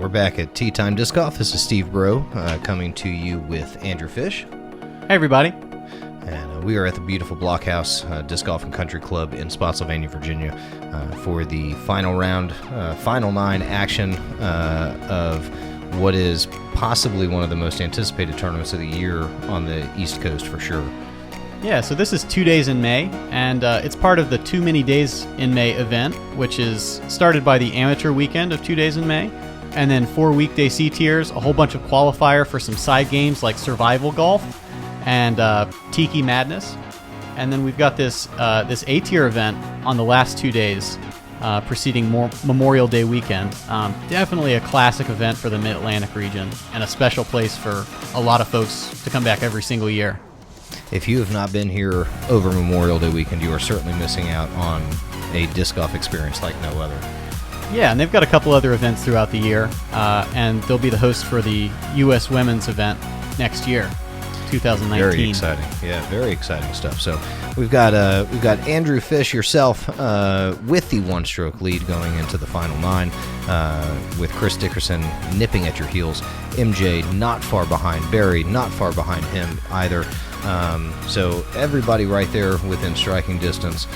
We're back at Tea Time Disc Golf. This is Steve Braud coming to you with Andrew Fish. Hey, everybody. And we are at the beautiful Blockhouse Disc Golf and Country Club in Spotsylvania, Virginia for the final round, final 9 action of what is possibly one of the most anticipated tournaments of the year on the East Coast for sure. Yeah, so this is 2 days in May, and it's part of the Too Many Days in May event, which is started by the amateur weekend of 2 days in May, and then 4 weekday C tiers, a whole bunch of qualifier for some side games like Survival Golf and Tiki Madness, and then we've got this A tier event on the last 2 days preceding Memorial Day weekend. Definitely a classic event for the Mid-Atlantic region, and a special place for a lot of folks to come back every single year. If you have not been here over Memorial Day weekend, you are certainly missing out on a disc golf experience like no other. Yeah, and they've got a couple other events throughout the year, and they'll be the host for the U.S. Women's event next year, 2019. Very exciting. Yeah, very exciting stuff. So we've got Andrew Fish, yourself, with the one-stroke lead going into the final 9, with Chris Dickerson nipping at your heels. MJ not far behind. Barry not far behind him either. So everybody right there within striking distance,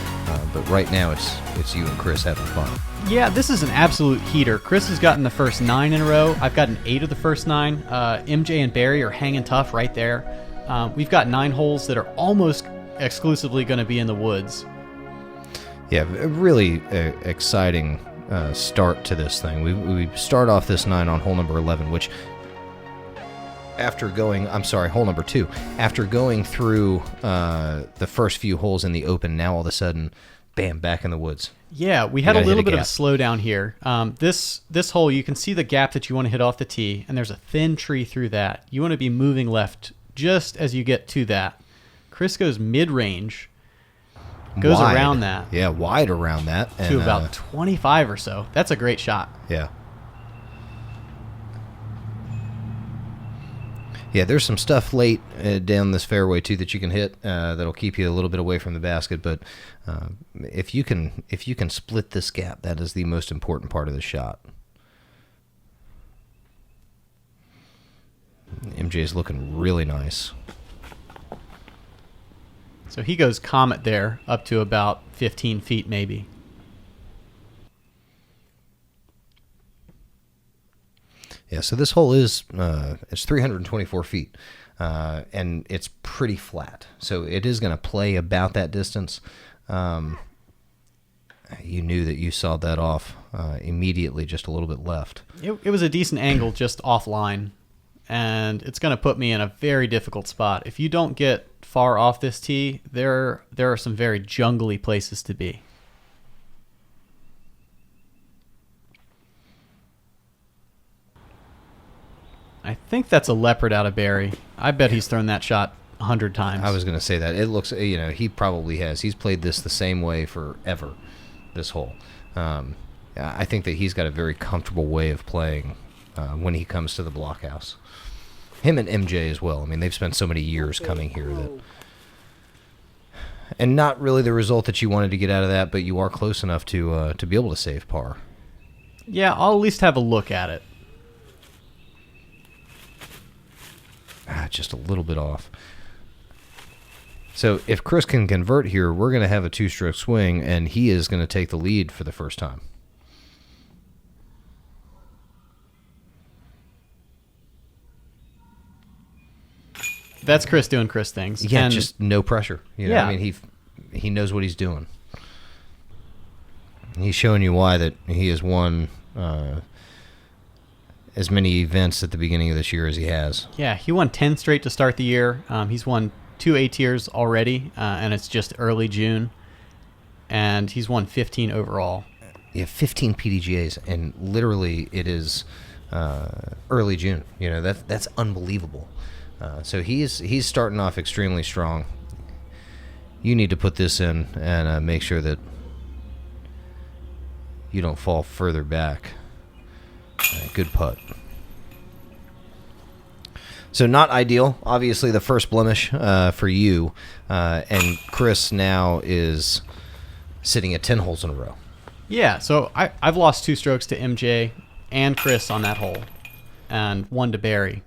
but right now it's you and Chris having fun. Yeah, this is an absolute heater. Chris has gotten the first 9 in a row. I've gotten 8 of the first 9. MJ and Barry are hanging tough right there. We've got 9 holes that are almost exclusively going to be in the woods. Yeah, a really exciting start to this thing. We start off this 9 on hole number 11, which hole number 2. After going through the first few holes in the open, now all of a sudden, bam, back in the woods. Yeah, we had a little bit of a slowdown here. This hole, you can see the gap that you want to hit off the tee, and there's a thin tree through that. You want to be moving left just as you get to that. Chris goes mid-range, goes wide. Around that. Yeah, wide around that. To about 25 or so. That's a great shot. Yeah. Yeah, there's some stuff late down this fairway too that you can hit that'll keep you a little bit away from the basket. But if you can split this gap, that is the most important part of the shot. MJ's looking really nice. So he goes Comet there, up to about 15 feet maybe. Yeah, so this hole is it's 324 feet, and it's pretty flat. So it is going to play about that distance. You knew that you sawed that off immediately, just a little bit left. It was a decent angle just offline, and it's going to put me in a very difficult spot. If you don't get far off this tee, there are some very jungly places to be. I think that's a leopard out of Barry. I bet he's thrown that shot 100 times. I was going to say that. It looks, he probably has. He's played this the same way forever, this hole. I think that he's got a very comfortable way of playing when he comes to the Blockhouse. Him and MJ as well. I mean, they've spent so many years coming here and not really the result that you wanted to get out of that, but you are close enough to be able to save par. Yeah, I'll at least have a look at it. Just a little bit off. So if Chris can convert here, we're going to have a 2-stroke swing, and he is going to take the lead for the first time. That's Chris doing Chris things. Yeah, just no pressure. Yeah. I mean, he knows what he's doing. He's showing you why that he has won as many events at the beginning of this year as he has. Yeah, he won 10 straight to start the year. He's won 2 A tiers already, and it's just early June. And he's won 15 overall. Yeah, 15 PDGAs, and literally it is early June. That's unbelievable. So he's starting off extremely strong. You need to put this in and make sure that you don't fall further back. Good putt. So not ideal. Obviously, the first blemish for you. And Chris now is sitting at 10 holes in a row. Yeah, so I've lost 2 strokes to MJ and Chris on that hole, and 1 to Barry.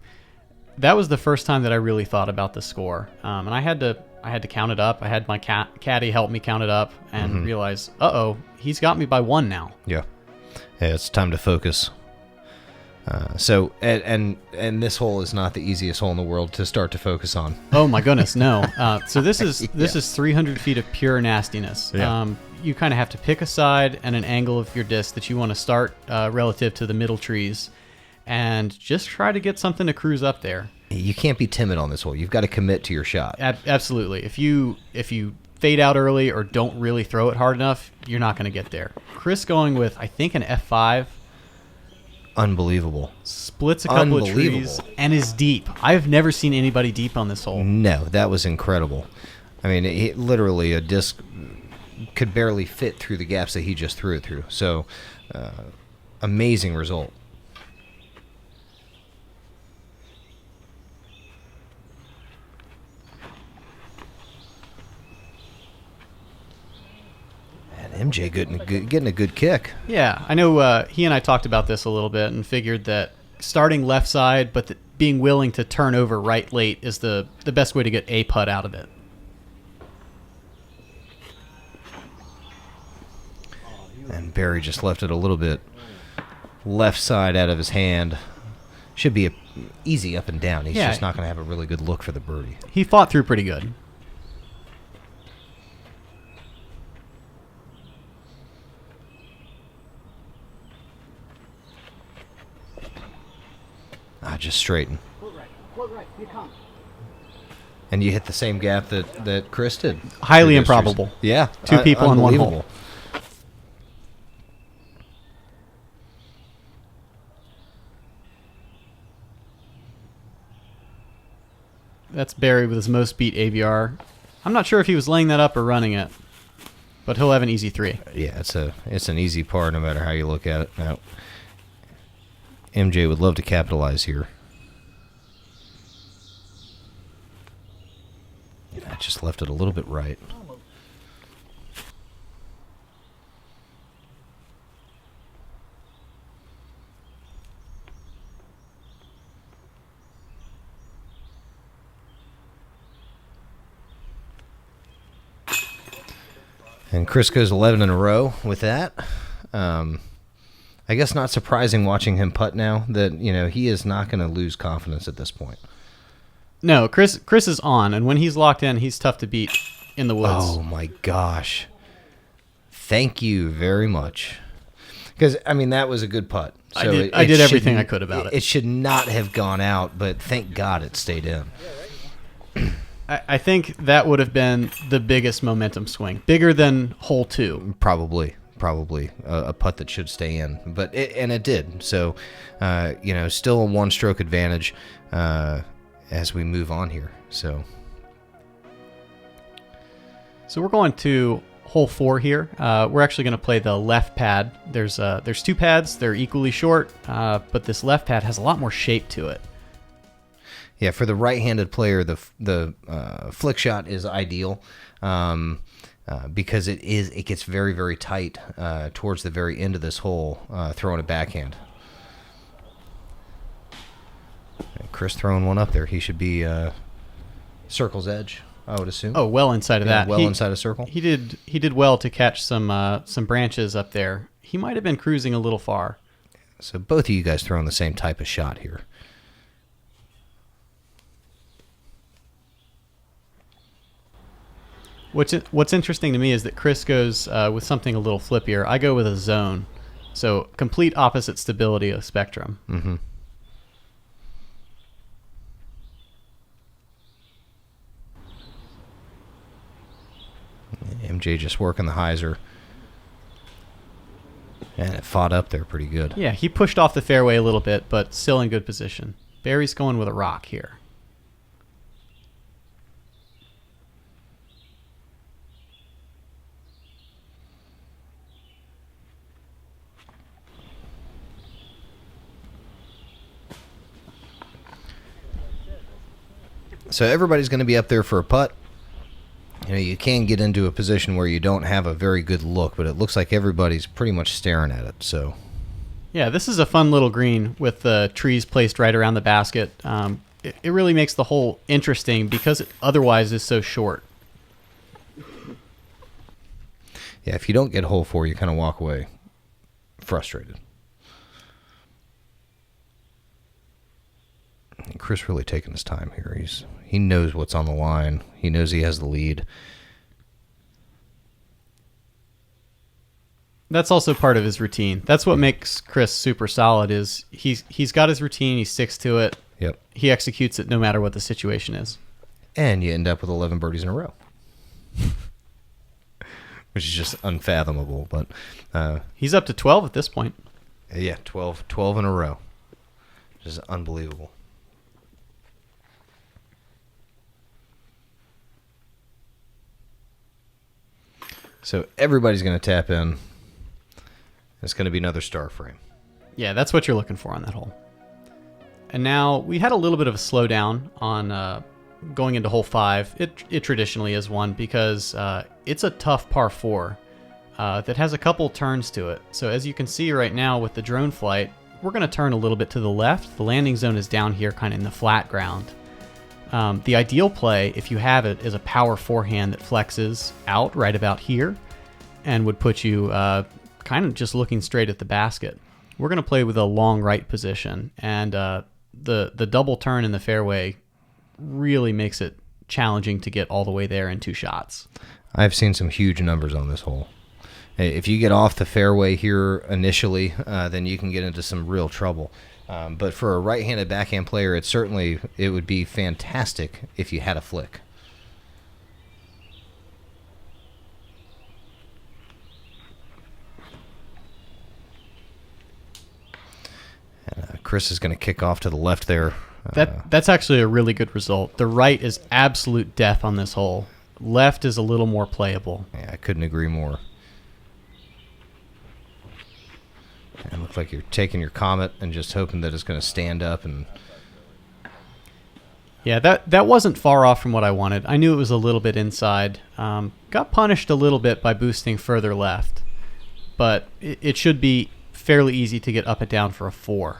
That was the first time that I really thought about the score, and I had to count it up. I had my caddy help me count it up and realize, he's got me by 1 now. Yeah, it's time to focus. So this hole is not the easiest hole in the world to start to focus on. Oh my goodness, no. So this is 300 feet of pure nastiness. Yeah. You kind of have to pick a side and an angle of your disc that you want to start relative to the middle trees, and just try to get something to cruise up there. You can't be timid on this hole. You've got to commit to your shot. Absolutely. If you fade out early or don't really throw it hard enough, you're not going to get there. Chris going with, I think, an F5. Unbelievable. Splits a couple of trees and is deep. I've never seen anybody deep on this hole. No, that was incredible. I mean, literally a disc could barely fit through the gaps that he just threw it through. So, amazing result. MJ getting a good kick. Yeah, I know he and I talked about this a little bit and figured that starting left side but being willing to turn over right late is the best way to get a putt out of it. And Barry just left it a little bit left side out of his hand. Should be easy up and down. He's just not going to have a really good look for the birdie. He fought through pretty good. Just straighten. Right, you come. And you hit the same gap that Chris did. Highly improbable. Yeah. 2 people on 1 hole. That's Barry with his most beat AVR. I'm not sure if he was laying that up or running it, but he'll have an easy 3. Yeah, it's an easy par no matter how you look at it. Now, MJ would love to capitalize here. I just left it a little bit right. And Chris goes 11 in a row with that. I guess not surprising watching him putt now that, he is not going to lose confidence at this point. No, Chris is on, and when he's locked in, he's tough to beat in the woods. Oh, my gosh. Thank you very much. Because, that was a good putt. So I did everything I could about it. It should not have gone out, but thank God it stayed in. I think that would have been the biggest momentum swing. Bigger than hole 2. Probably a putt that should stay in, but it did. So, still a 1-stroke advantage as we move on here. So we're going to hole 4 here. We're actually going to play the left pad. There's 2 pads. They're equally short, but this left pad has a lot more shape to it. Yeah, for the right-handed player, the flick shot is ideal. Because it gets very, very tight towards the very end of this hole, throwing a backhand. And Chris throwing one up there. He should be circle's edge, I would assume. Oh, well inside of that. Inside of circle. He did well to catch some branches up there. He might have been cruising a little far. So both of you guys throwing the same type of shot here. What's interesting to me is that Chris goes with something a little flippier. I go with a zone. So complete opposite stability of spectrum. Mm-hmm. MJ just working the hyzer. And it fought up there pretty good. Yeah, he pushed off the fairway a little bit, but still in good position. Barry's going with a rock here. So everybody's going to be up there for a putt. You can get into a position where you don't have a very good look, but it looks like everybody's pretty much staring at it. So Yeah, this is a fun little green with the trees placed right around the basket. It really makes the hole interesting because it otherwise is so short. Yeah, if you don't get hole 4, you kind of walk away frustrated. And Chris really taking his time here. He knows what's on the line. He knows he has the lead. That's also part of his routine. That's what makes Chris super solid. Is he's got his routine. He sticks to it. Yep. He executes it no matter what the situation is. And you end up with 11 birdies in a row. Which is just unfathomable. But he's up to 12 at this point. Yeah, 12 in a row. Just unbelievable. So everybody's going to tap in. It's going to be another star frame. Yeah, that's what you're looking for on that hole. And now we had a little bit of a slowdown on going into hole 5. It traditionally is one because it's a tough par 4 that has a couple turns to it. So as you can see right now with the drone flight, we're going to turn a little bit to the left. The landing zone is down here kind of in the flat ground. The ideal play, if you have it, is a power forehand that flexes out right about here and would put you kind of just looking straight at the basket. We're going to play with a long right position, and the double turn in the fairway really makes it challenging to get all the way there in 2 shots. I've seen some huge numbers on this hole. If you get off the fairway here initially, then you can get into some real trouble. But for a right-handed backhand player, it would be fantastic if you had a flick. And Chris is going to kick off to the left there. That's actually a really good result. The right is absolute death on this hole. Left is a little more playable. Yeah, I couldn't agree more. It looks like you're taking your Comet and just hoping that it's going to stand up. And yeah, that wasn't far off from what I wanted. I knew it was a little bit inside. Got punished a little bit by boosting further left, but it should be fairly easy to get up and down for a 4.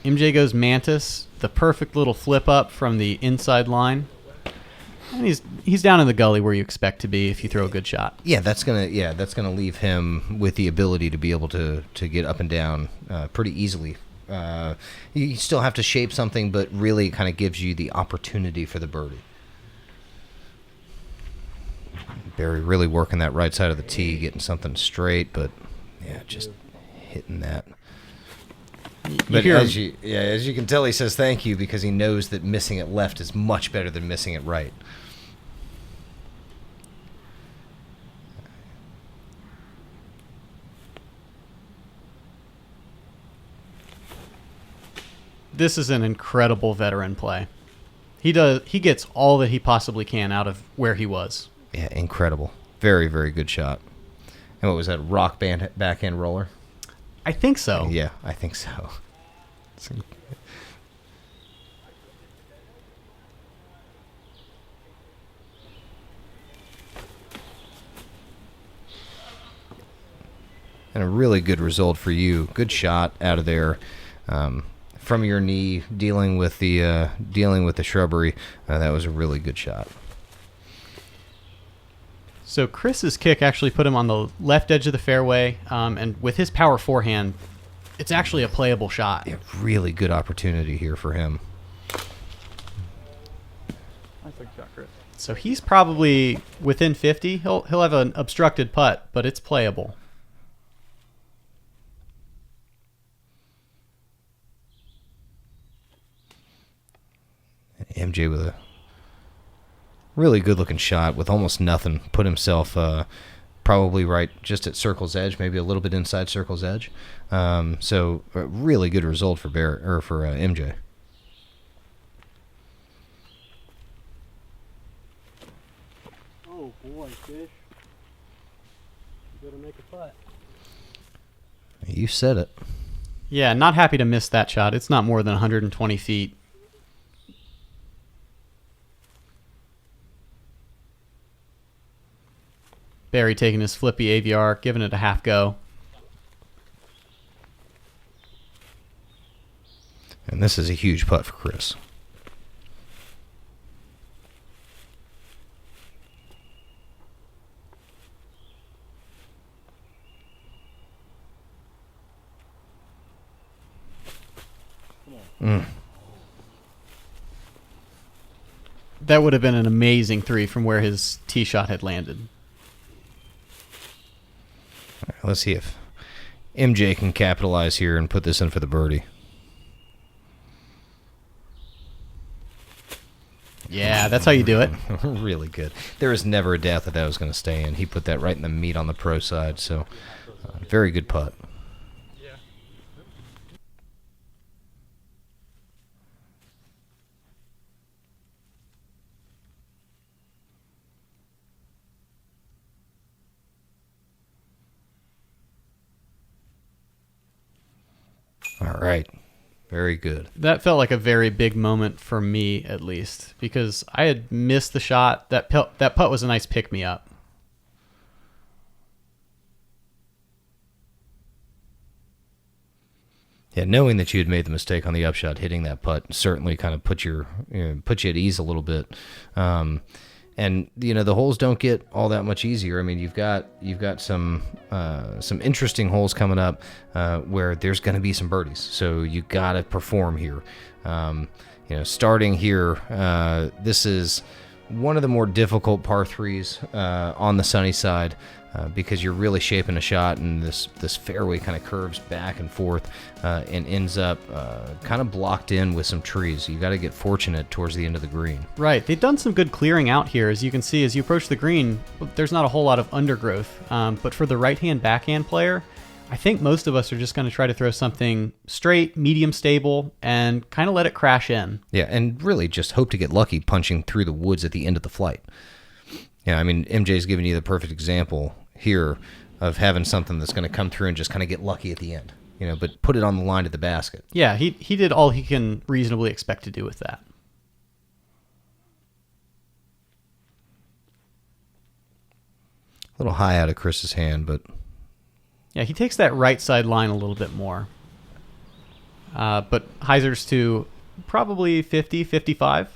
MJ goes Mantis, the perfect little flip up from the inside line. And he's down in the gully where you expect to be if you throw a good shot. Yeah, that's gonna leave him with the ability to be able to get up and down pretty easily. You still have to shape something, but really it kind of gives you the opportunity for the birdie. Barry really working that right side of the tee, getting something straight, but yeah, just hitting that. But as you can tell, he says thank you because he knows that missing it left is much better than missing it right. This is an incredible veteran play. He gets all that he possibly can out of where he was. Yeah, incredible. Very, very good shot. And what was that, rock band backhand roller? I think so. Yeah, I think so. And a really good result for you. Good shot out of there. From your knee, dealing with the shrubbery. That was a really good shot. So Chris's kick actually put him on the left edge of the fairway, and with his power forehand, it's actually a playable shot. Yeah, really good opportunity here for him. Nice shot, Chris. So he's probably within 50. He'll have an obstructed putt, but it's playable. MJ with a really good-looking shot with almost nothing. Put himself probably right just at circle's edge, maybe a little bit inside circle's edge. So a really good result for MJ. Oh boy, Fish! You better make a putt. You said it. Yeah, not happy to miss that shot. It's not more than 120 feet. Barry taking his flippy AVR, giving it a half go. And this is a huge putt for Chris. That would have been an amazing 3 from where his tee shot had landed. All right, let's see if MJ can capitalize here and put this in for the birdie. Yeah, that's how you do it. Really good. There was never a doubt that that was going to stay in. He put that right in the meat on the pro side, so very good putt. All right. Very good. That felt like a very big moment for me, at least, because I had missed the shot. That putt was a nice pick-me-up. Yeah, knowing that you had made the mistake on the upshot, hitting that putt certainly kind of put you at ease a little bit. And the holes don't get all that much easier. I mean, you've got some interesting holes coming up where there's going to be some birdies. So you got to perform here. Starting here, this is one of the more difficult par threes on the sunny side. Because you're really shaping a shot, and this fairway kind of curves back and forth and ends up kind of blocked in with some trees. You got to get fortunate towards the end of the green. Right. They've done some good clearing out here. As you can see, as you approach the green, there's not a whole lot of undergrowth. But for the right-hand backhand player, I think most of us are just going to try to throw something straight, medium stable, and kind of let it crash in. Yeah, and really just hope to get lucky punching through the woods at the end of the flight. Yeah, I mean, MJ's giving you the perfect example here of having something that's going to come through and just kind of get lucky at the end, but put it on the line to the basket. Yeah, he did all he can reasonably expect to do with that. A little high out of Chris's hand, but... Yeah, he takes that right side line a little bit more. But Heiser's to probably 50, 55.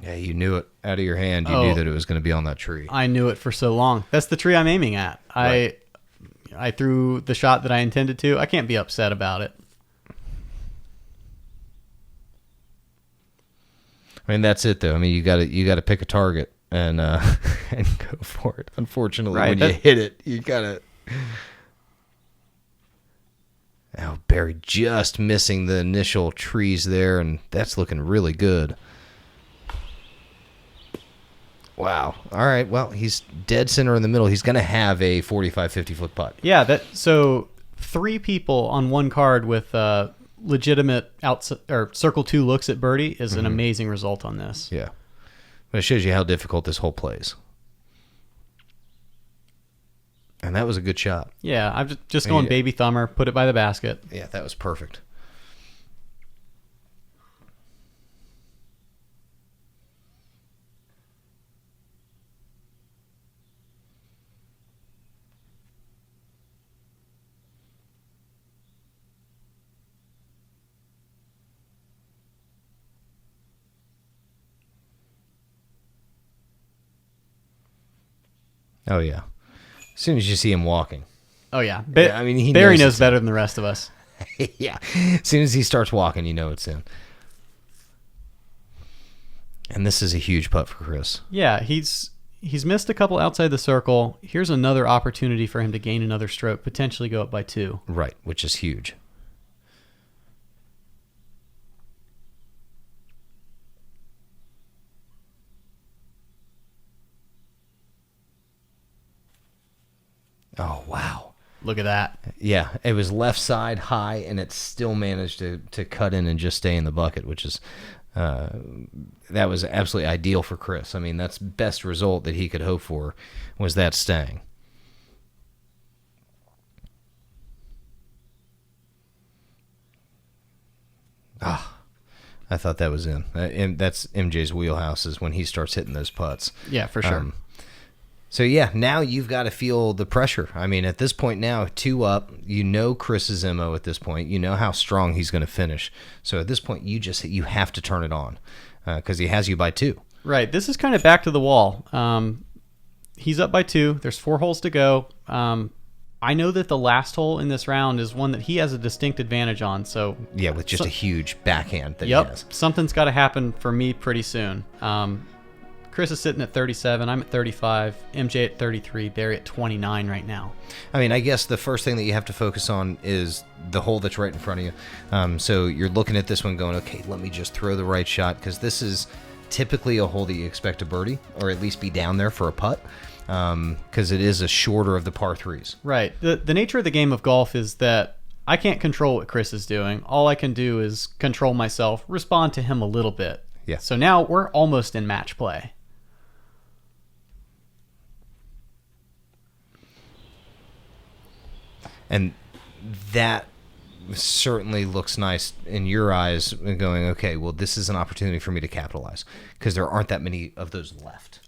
Yeah, you knew it out of your hand. You knew that it was going to be on that tree. I knew it for so long. That's the tree I'm aiming at. Right. I threw the shot that I intended to. I can't be upset about it. I mean, that's it, though. I mean, you got to pick a target and and go for it. Unfortunately, when you hit it, you got to... Oh, Barry just missing the initial trees there, and that's looking really good. Wow. All right. Well, he's dead center in the middle. He's going to have a 45, 50-foot putt. Yeah. So 3 people on one card with legitimate circle 2 looks at birdie is an amazing result on this. Yeah. But it shows you how difficult this hole plays. And that was a good shot. Yeah. I'm just going baby thumber, put it by the basket. Yeah, that was perfect. Oh, yeah. As soon as you see him walking. Oh, yeah. I mean, Barry knows better than the rest of us. Yeah. As soon as he starts walking, you know it's in. And this is a huge putt for Chris. Yeah, he's missed a couple outside the circle. Here's another opportunity for him to gain another stroke, potentially go up by 2. Right, which is huge. Oh, wow. Look at that. Yeah, it was left side high, and it still managed to cut in and just stay in the bucket, which is that was absolutely ideal for Chris. I mean, that's best result that he could hope for was that staying. I thought that was in. And that's MJ's wheelhouse is when he starts hitting those putts. Yeah, for sure. So, yeah, now you've got to feel the pressure. I mean, at this point now, 2 up, you know Chris's MO at this point. You know how strong he's going to finish. So, at this point, you have to turn it on because he has you by 2. Right. This is kind of back to the wall. He's up by 2. There's 4 holes to go. I know that the last hole in this round is one that he has a distinct advantage on. So yeah, with just a huge backhand that he has. Something's got to happen for me pretty soon. Chris is sitting at 37. I'm at 35. MJ at 33. Barry at 29 right now. I mean, I guess the first thing that you have to focus on is the hole that's right in front of you. So you're looking at this one going, okay, let me just throw the right shot because this is typically a hole that you expect to birdie or at least be down there for a putt because it is a shorter of the par 3s. Right. The nature of the game of golf is that I can't control what Chris is doing. All I can do is control myself, respond to him a little bit. Yeah. So now we're almost in match play. And that certainly looks nice in your eyes going, okay, well, this is an opportunity for me to capitalize because there aren't that many of those left.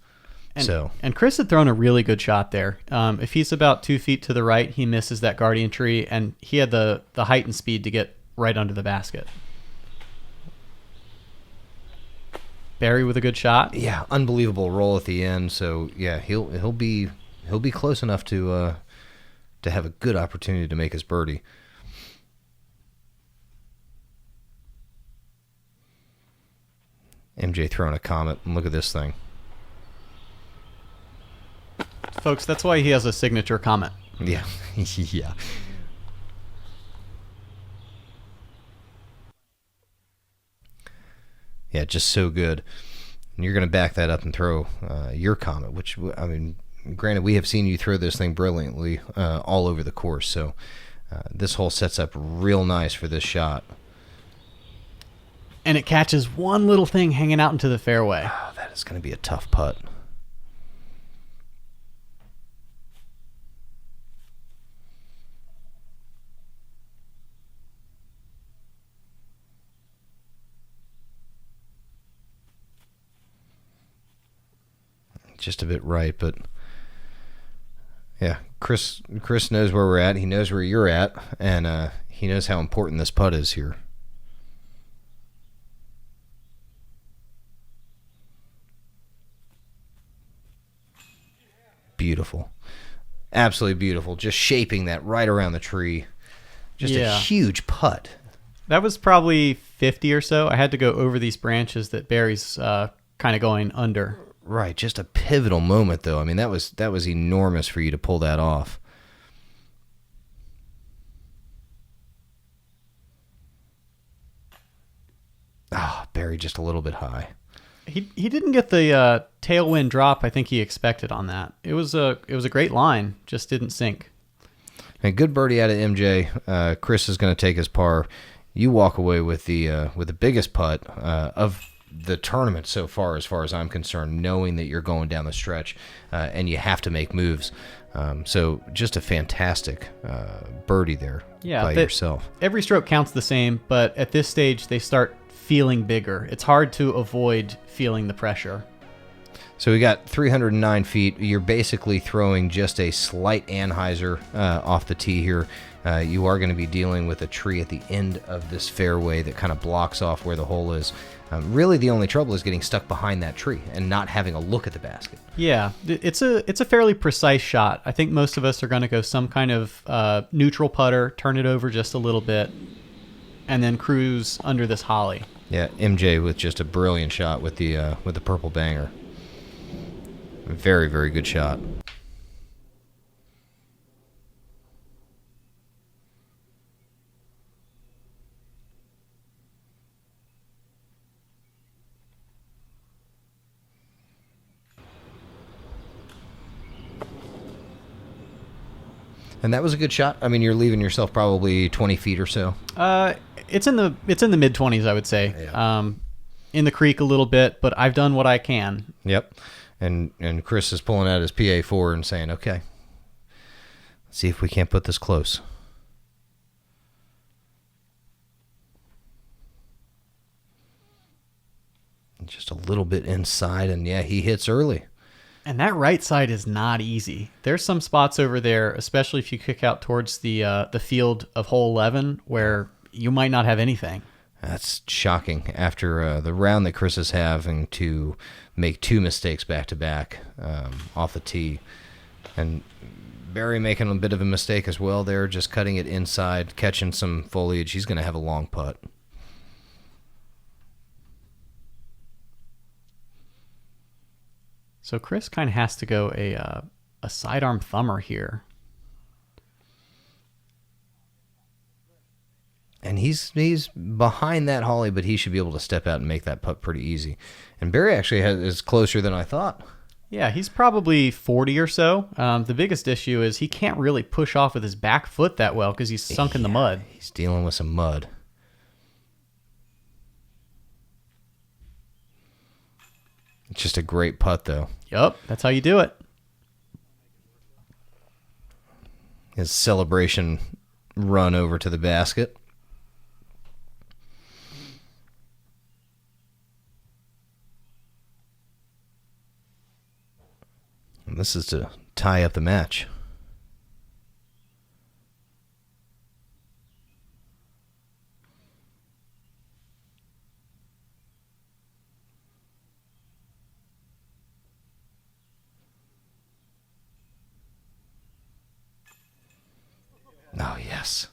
And Chris had thrown a really good shot there. If he's about 2 feet to the right, he misses that guardian tree, and he had the height and speed to get right under the basket. Barry with a good shot. Yeah, unbelievable roll at the end. So yeah, he'll be close enough to have a good opportunity to make his birdie. MJ throwing a comet, and look at this thing. Folks, that's why he has a signature comet. Yeah, yeah. Yeah, just so good. And you're going to back that up and throw your comet, which, I mean, granted, we have seen you throw this thing brilliantly all over the course. So this hole sets up real nice for this shot. And it catches one little thing hanging out into the fairway. Oh, that is going to be a tough putt. Just a bit right, but yeah, Chris knows where we're at. He knows where you're at, and he knows how important this putt is here. Beautiful. Absolutely beautiful. Just shaping that right around the tree. Just a huge putt. That was probably 50 or so. I had to go over these branches that Barry's kind of going under. Right, just a pivotal moment, though. I mean, that was enormous for you to pull that off. Barry just a little bit high. He didn't get the tailwind drop I think he expected on that. It was a great line, just didn't sink. And good birdie out of MJ. Chris is going to take his par. You walk away with the biggest putt of the tournament so far as I'm concerned, knowing that you're going down the stretch and you have to make moves. So just a fantastic birdie there by yourself. Every stroke counts the same, but at this stage they start feeling bigger. It's hard to avoid feeling the pressure. So we got 309 feet. You're basically throwing just a slight anhyzer off the tee here. You are going to be dealing with a tree at the end of this fairway that kind of blocks off where the hole is. Really, the only trouble is getting stuck behind that tree and not having a look at the basket. Yeah, it's a fairly precise shot. I think most of us are going to go some kind of neutral putter, turn it over just a little bit, and then cruise under this holly. Yeah, MJ with just a brilliant shot with the purple banger. Very, very good shot. And that was a good shot. I mean, you're leaving yourself probably 20 feet or so. It's in the mid 20s, I would say. Yeah. In the creek a little bit, but I've done what I can. Yep. And Chris is pulling out his PA4 and saying, "Okay, let's see if we can't put this close." Just a little bit inside, and yeah, he hits early. And that right side is not easy. There's some spots over there, especially if you kick out towards the field of hole 11, where you might not have anything. That's shocking after the round that Chris is having to make 2 mistakes back-to-back off the tee. And Barry making a bit of a mistake as well there, just cutting it inside, catching some foliage. He's going to have a long putt. So Chris kind of has to go a sidearm thumber here. And he's behind that Holly, but he should be able to step out and make that putt pretty easy. And Barry actually is closer than I thought. Yeah, he's probably 40 or so. The biggest issue is he can't really push off with his back foot that well because he's sunk in the mud. He's dealing with some mud. It's just a great putt, though. Yup, that's how you do it. His celebration run over to the basket. And this is to tie up the match. Oh, yes.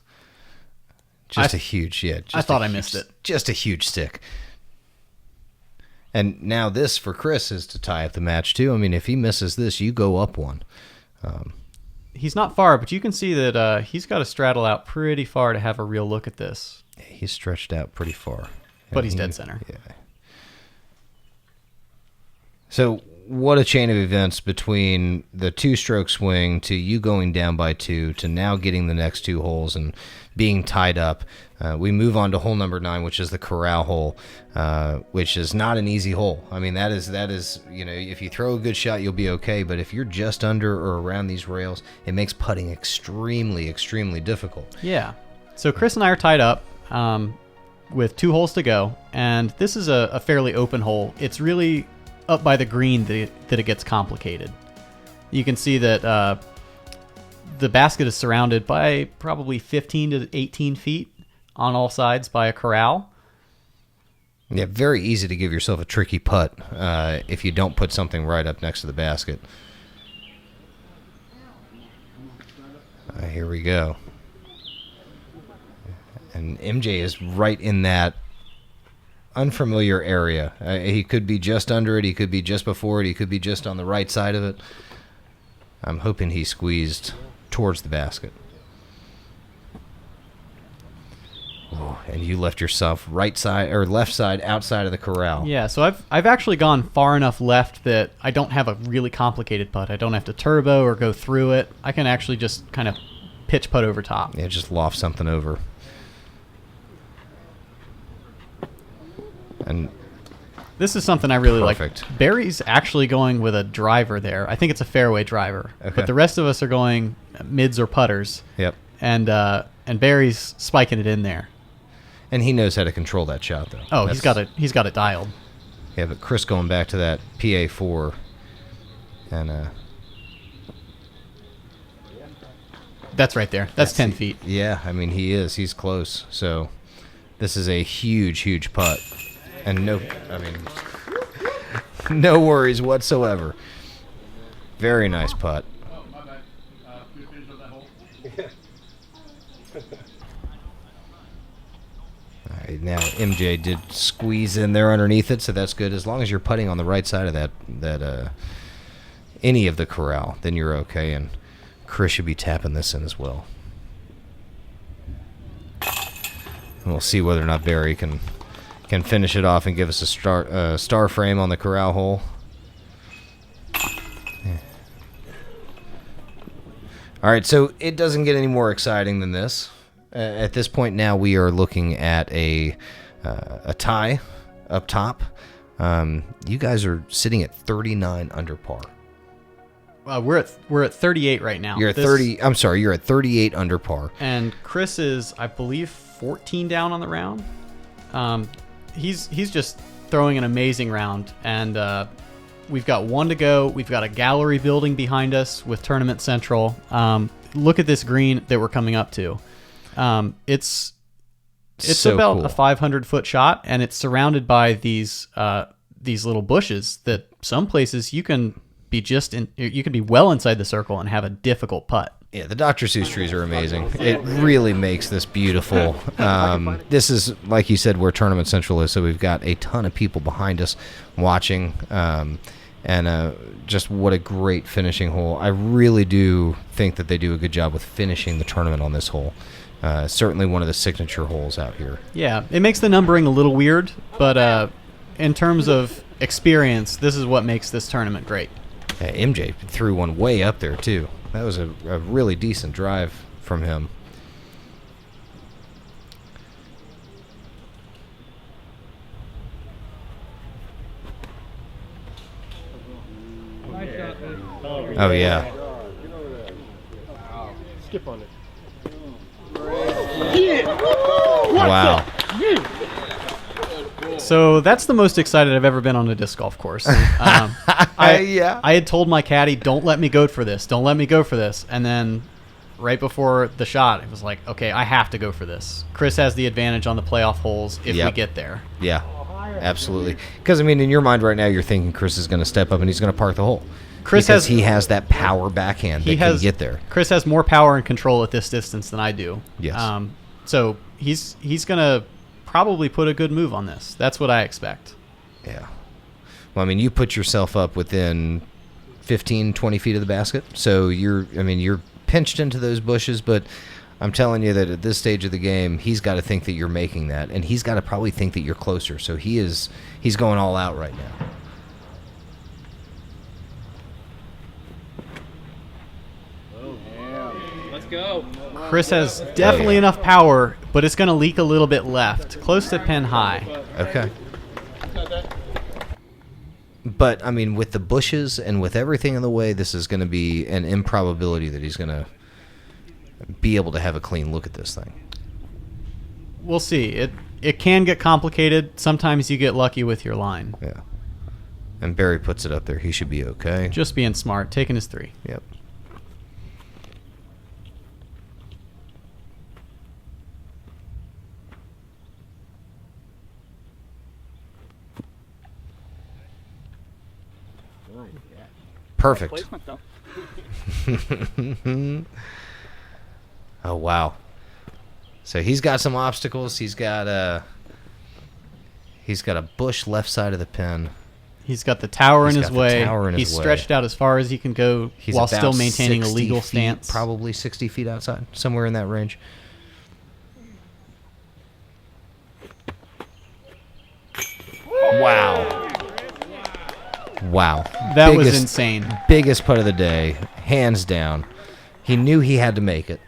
Just a huge, yeah. I thought I missed it. Just a huge stick. And now this for Chris is to tie up the match, too. I mean, if he misses this, you go up one. He's not far, but you can see that he's got to straddle out pretty far to have a real look at this. He's stretched out pretty far. But he's dead center. Yeah. So what a chain of events between the 2-stroke swing to you going down by 2 to now getting the next 2 holes and being tied up. We move on to hole number 9, which is the corral hole, which is not an easy hole. I mean, that is, you know, if you throw a good shot, you'll be okay. But if you're just under or around these rails, it makes putting extremely, extremely difficult. Yeah. So Chris and I are tied up with 2 holes to go, and this is a fairly open hole. It's really up by the green that it gets complicated. You can see that the basket is surrounded by probably 15 to 18 feet on all sides by a corral. Yeah, very easy to give yourself a tricky putt if you don't put something right up next to the basket. Here we go. And MJ is right in that unfamiliar area. He could be just under it, he could be just before it, he could be just on the right side of it. I'm hoping he squeezed towards the basket. Oh, and you left yourself right side or left side outside of the corral. Yeah, so I've actually gone far enough left that I don't have a really complicated putt. I don't have to turbo or go through it. I can actually just kind of pitch putt over top. Yeah, just loft something over. And this is something I really perfect. like. Barry's actually going with a driver there. I think it's a fairway driver. Okay. But the rest of us are going mids or putters. Yep. And Barry's spiking it in there. And he knows how to control that shot, though. Oh, he's got it dialed. Yeah, but Chris going back to that PA4, and that's right there. That's 10 feet. Yeah, I mean he's close. So this is a huge, huge putt, and no worries whatsoever. Very nice putt. All right, now MJ did squeeze in there underneath it, so that's good. As long as you're putting on the right side of that any of the corral, then you're okay. And Chris should be tapping this in as well. And we'll see whether or not Barry can finish it off and give us a star frame on the corral hole. Yeah. All right, so it doesn't get any more exciting than this. At this point now, we are looking at a tie up top. You guys are sitting at 39 under par. We're at 38 right now. You're at 30. I'm sorry, you're at 38 under par. And Chris is, I believe, 14 down on the round. He's just throwing an amazing round, and we've got one to go. We've got a gallery building behind us with Tournament Central. Look at this green that we're coming up to. It's So about cool. a 500-foot shot, and it's surrounded by these little bushes that some places you can be well inside the circle and have a difficult putt. Yeah, the Dr. Seuss trees are amazing. It really makes this beautiful. This is, like you said, where Tournament Central is, so we've got a ton of people behind us watching, and just what a great finishing hole. I really do think that they do a good job with finishing the tournament on this hole. Certainly one of the signature holes out here. Yeah, it makes the numbering a little weird, but in terms of experience, this is what makes this tournament great. MJ threw one way up there, too. That was a really decent drive from him. Oh, yeah. Skip on it. Wow. So that's the most excited I've ever been on a disc golf course. Yeah. I had told my caddy, don't let me go for this. Don't let me go for this. And then right before the shot, it was like, okay, I have to go for this. Chris has the advantage on the playoff holes if we get there. Yeah, absolutely. Because, I mean, in your mind right now, you're thinking Chris is going to step up and he's going to park the hole. He has that power backhand that can get there. Chris has more power and control at this distance than I do. Yes. So he's going to probably put a good move on this. That's what I expect. Yeah. Well, I mean, you put yourself up within 15, 20 feet of the basket, so you're pinched into those bushes, but I'm telling you that at this stage of the game, he's got to think that you're making that, and he's got to probably think that you're closer, so he's going all out right now. Let's go. Chris has definitely enough power, but it's going to leak a little bit left, close to pin high. Okay. But, I mean, with the bushes and with everything in the way, this is going to be an improbability that he's going to be able to have a clean look at this thing. We'll see. It can get complicated. Sometimes you get lucky with your line. Yeah. And Barry puts it up there. He should be okay. Just being smart, taking his 3. Yep. Perfect. Placement, though. Oh, wow. So he's got some obstacles. He's got a bush left side of the pin. He's got the tower in his way. He's stretched out as far as he can go while about still maintaining a 60 legal feet, stance. Probably 60 feet outside, somewhere in that range. Wow. Wow. That was insane. Biggest putt of the day, hands down. He knew he had to make it.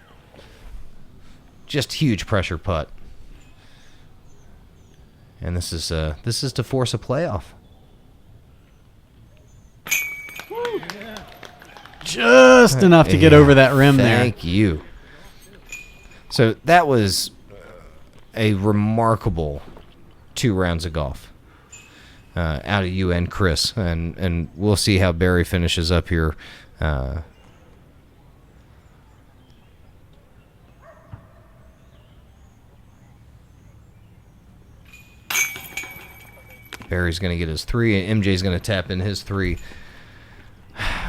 Just huge pressure putt. And this is to force a playoff. Just enough to get over that rim there. Thank you. So that was a remarkable 2 rounds of golf out of you and Chris, and we'll see how Barry finishes up here. Barry's going to get his 3, and MJ's going to tap in his 3,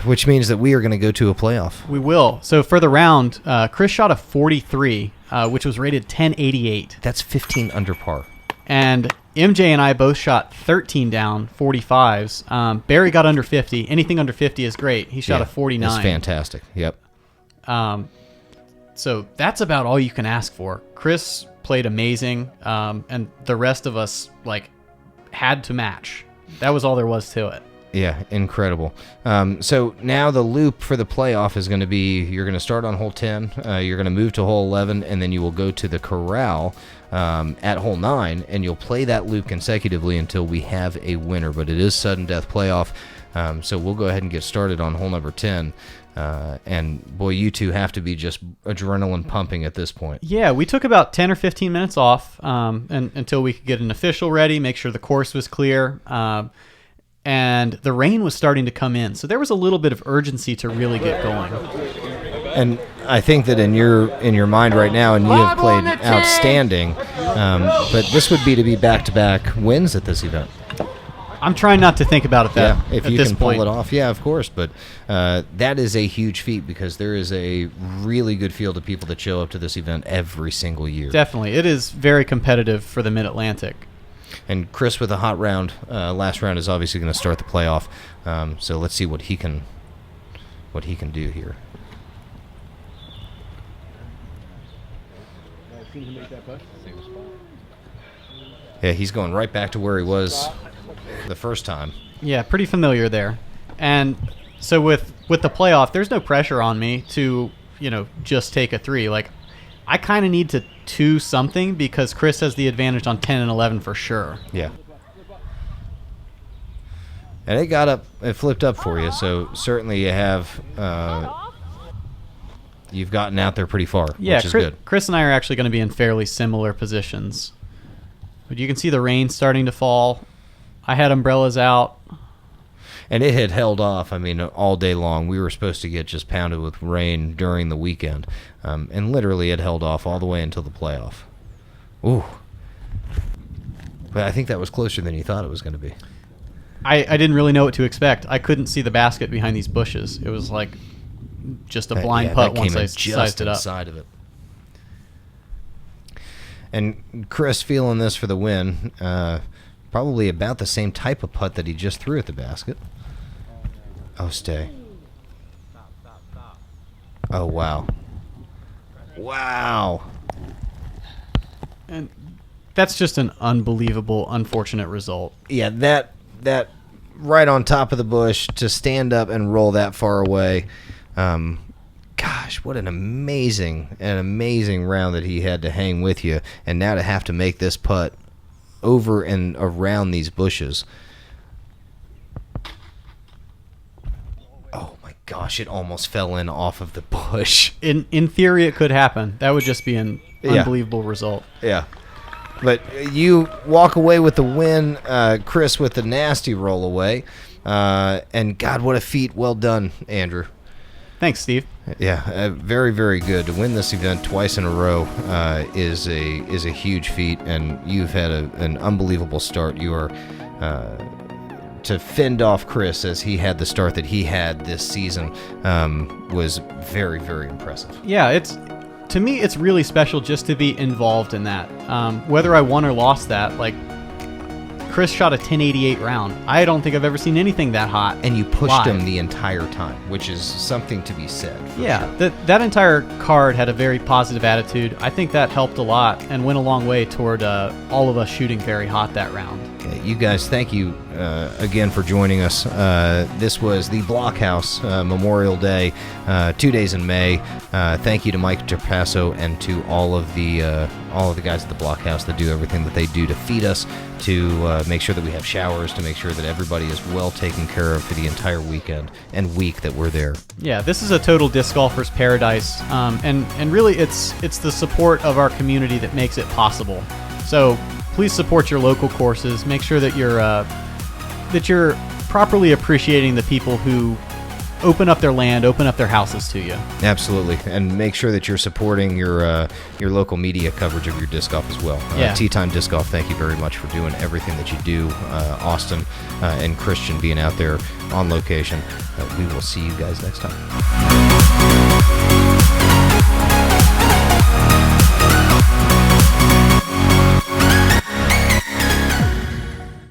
which means that we are going to go to a playoff. We will. So for the round, Chris shot a 43, which was rated 1088. That's 15 under par. And MJ and I both shot 13 down, 45s. Barry got under 50. Anything under 50 is great. He shot a 49. That's fantastic. Yep. So that's about all you can ask for. Chris played amazing, and the rest of us had to match. That was all there was to it. Yeah, incredible. So now the loop for the playoff is going to be, you're going to start on hole 10, you're going to move to hole 11, and then you will go to the corral at hole 9, and you'll play that loop consecutively until we have a winner. But it is sudden death playoff, so we'll go ahead and get started on hole number 10. And boy, you two have to be just adrenaline pumping at this point. Yeah, we took about 10 or 15 minutes off until we could get an official ready, make sure the course was clear, and the rain was starting to come in. So there was a little bit of urgency to really get going. And I think that in your mind right now, and you have played outstanding, but this would be to be back-to-back wins at this event. I'm trying not to think about it if at you this can point. pull it off, yeah, of course. But that is a huge feat because there is a really good field of people that show up to this event every single year. Definitely. It is very competitive for the Mid-Atlantic. And Chris with a hot round, last round is obviously going to start the playoff. So let's see what he can do here. Yeah, he's going right back to where he was the first time. Yeah, pretty familiar there. And so with the playoff, there's no pressure on me to, just take a 3. Like, I kind of need to 2 something because Chris has the advantage on 10 and 11 for sure. Yeah. And it flipped up for you, so certainly you have, you've gotten out there pretty far, which is good. Chris and I are actually going to be in fairly similar positions. But you can see the rain starting to fall. I had umbrellas out. And it had held off, all day long. We were supposed to get just pounded with rain during the weekend. And literally it held off all the way until the playoff. Ooh. But I think that was closer than you thought it was going to be. I didn't really know what to expect. I couldn't see the basket behind these bushes. It was like just a blind putt once I sized it up. Inside of it. And Chris feeling this for the win. Probably about the same type of putt that he just threw at the basket. Oh, stay. Oh, wow. Wow. And that's just an unbelievable, unfortunate result. Yeah, that right on top of the bush to stand up and roll that far away. Gosh, what an amazing round that he had to hang with you. And now to have to make this putt over and around these bushes. Oh my gosh, it almost fell in off of the bush. In theory, it could happen. That would just be an unbelievable result. Yeah. But you walk away with the win, Chris with the nasty roll away. And God, what a feat. Well done, Andrew. Thanks, Steve. Yeah, very, very good. To win this event twice in a row is a huge feat, and you've had an unbelievable start. You are to fend off Chris as he had the start that he had this season was very, very impressive. Yeah, to me, it's really special just to be involved in that. Whether I won or lost that, like, Chris shot a 1088 round. I don't think I've ever seen anything that hot. And you pushed live. him the entire time, which is something to be said. Yeah, sure. that entire card had a very positive attitude. I think that helped a lot and went a long way toward all of us shooting very hot that round. You guys, thank you again for joining us. This was the Blockhouse Memorial Day, 2 days in May. Thank you to Mike Terpasso and to all of the guys at the Blockhouse that do everything that they do to feed us, to make sure that we have showers, to make sure that everybody is well taken care of for the entire weekend and week that we're there. Yeah, this is a total disc golfer's paradise, and really it's the support of our community that makes it possible. So please support your local courses. Make sure that you're properly appreciating the people who open up their land, open up their houses to you. Absolutely, and make sure that you're supporting your local media coverage of your disc golf as well. Yeah. Tea Time Disc Golf, thank you very much for doing everything that you do. Austin and Christian being out there on location. We will see you guys next time.